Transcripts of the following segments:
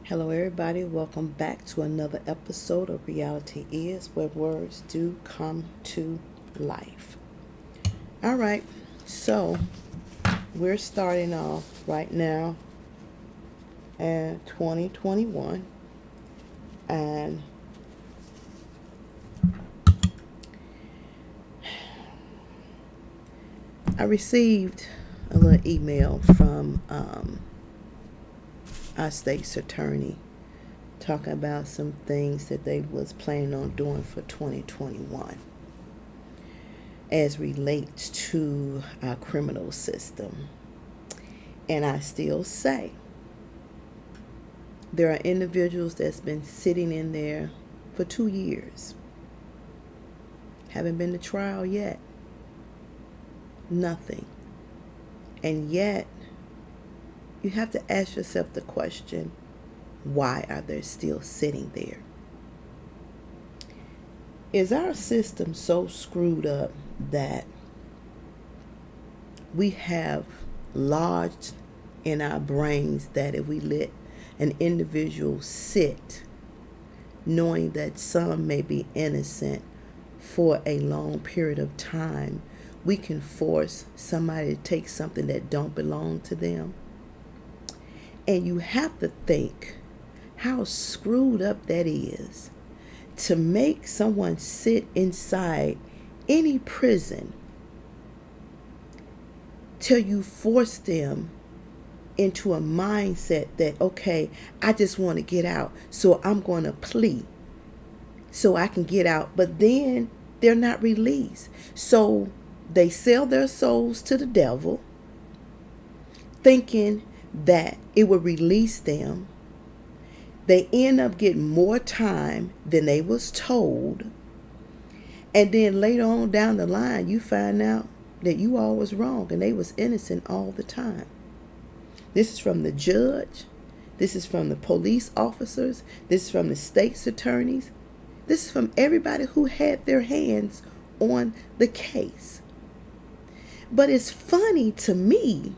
Hello, everybody. Welcome back to another episode of Reality Is, where words do come to life. All right, so we're starting off right now in 2021, and I received a little email from our state's attorney talking about some things that they was planning on doing for 2021 as relates to our criminal system. And I still say there are individuals that's been sitting in there for 2 years, haven't been to trial yet, nothing. And yet, you have to ask yourself the question, why are they still sitting there? Is our system so screwed up that we have lodged in our brains that if we let an individual sit, knowing that some may be innocent for a long period of time, we can force somebody to take something that don't belong to them? And you have to think how screwed up that is to make someone sit inside any prison till you force them into a mindset that, okay, I just want to get out, so I'm going to plea so I can get out. But then they're not released. So they sell their souls to the devil, thinking that it will release them. They end up getting more time than they was told. And then later on down the line, you find out that you all was wrong and they was innocent all the time. This is from the judge. This is from the police officers. This is from the state's attorneys. This is from everybody who had their hands on the case. But it's funny to me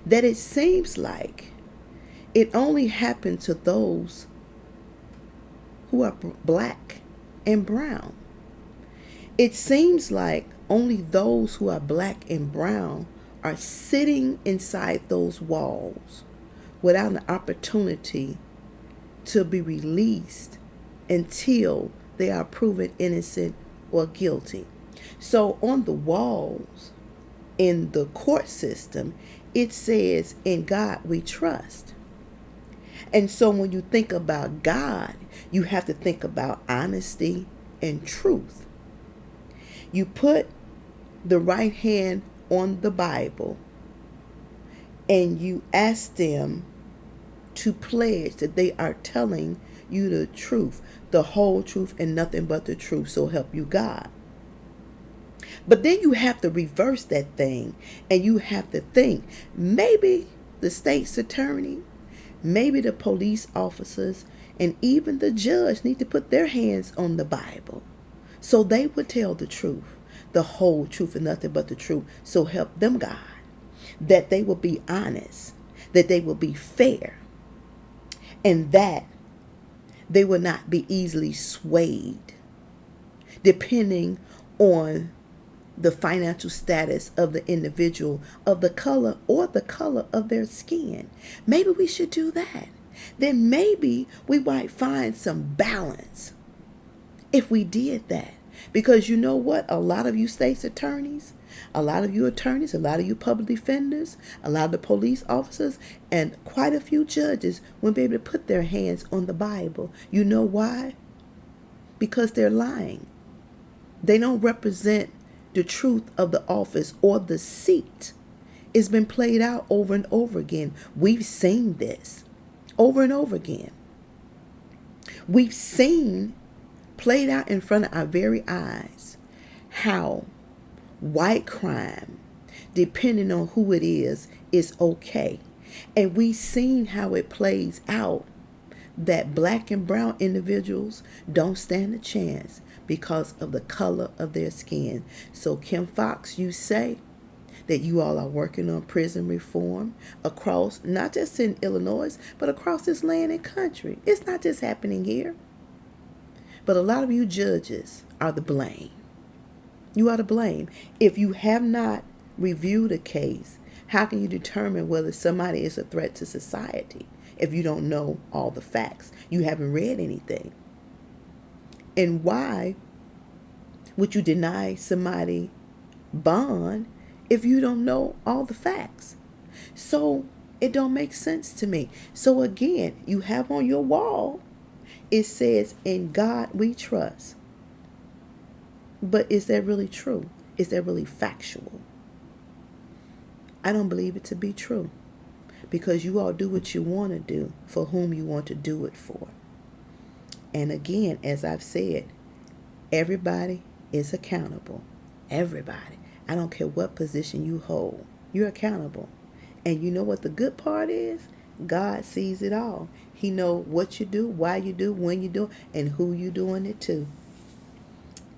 that it seems like it only happened to those who are black and brown. It seems like only those who are black and brown are sitting inside those walls without an opportunity to be released until they are proven innocent or guilty. So on the walls in the court system, it says, "In God we trust." And so when you think about God, you have to think about honesty and truth. You put the right hand on the Bible and you ask them to pledge that they are telling you the truth, the whole truth, and nothing but the truth, so help you God. But then you have to reverse that thing and you have to think, maybe the state's attorney, maybe the police officers, and even the judge need to put their hands on the Bible so they would tell the truth, the whole truth, and nothing but the truth, so help them God. That they will be honest, that they will be fair, and that they will not be easily swayed depending on the financial status of the individual, of the color or the color of their skin. Maybe we should do that. Then maybe we might find some balance if we did that. Because you know what? A lot of you state's attorneys, a lot of you attorneys, a lot of you public defenders, a lot of the police officers, and quite a few judges won't be able to put their hands on the Bible. You know why? Because they're lying. They don't represent the truth of the office or the seat. It's been played out over and over again. We've seen this over and over again. We've seen played out in front of our very eyes how white crime, depending on who it is okay. And we've seen how it plays out that black and brown individuals don't stand a chance because of the color of their skin. So Kim Fox, you say that you all are working on prison reform across, not just in Illinois, but across this land and country. It's not just happening here. But a lot of you judges are the blame. You are to blame. If you have not reviewed a case, how can you determine whether somebody is a threat to society if you don't know all the facts? You haven't read anything. And why would you deny somebody bond if you don't know all the facts? So it don't make sense to me. So again, you have on your wall, it says, "In God we trust." But is that really true? Is that really factual? I don't believe it to be true, because you all do what you want to do for whom you want to do it for. And again, as I've said, everybody is accountable. Everybody. I don't care what position you hold. You're accountable. And you know what the good part is? God sees it all. He knows what you do, why you do, when you do, and who you doing it to.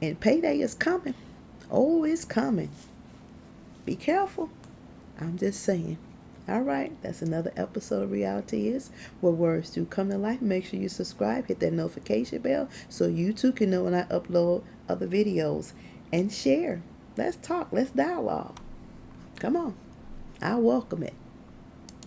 And payday is coming. Oh, it's coming. Be careful. I'm just saying. All right, that's another episode of Reality Is, where words do come to life. Make sure you subscribe, hit that notification bell so you too can know when I upload other videos. And share. Let's talk. Let's dialogue. Come on. I welcome it.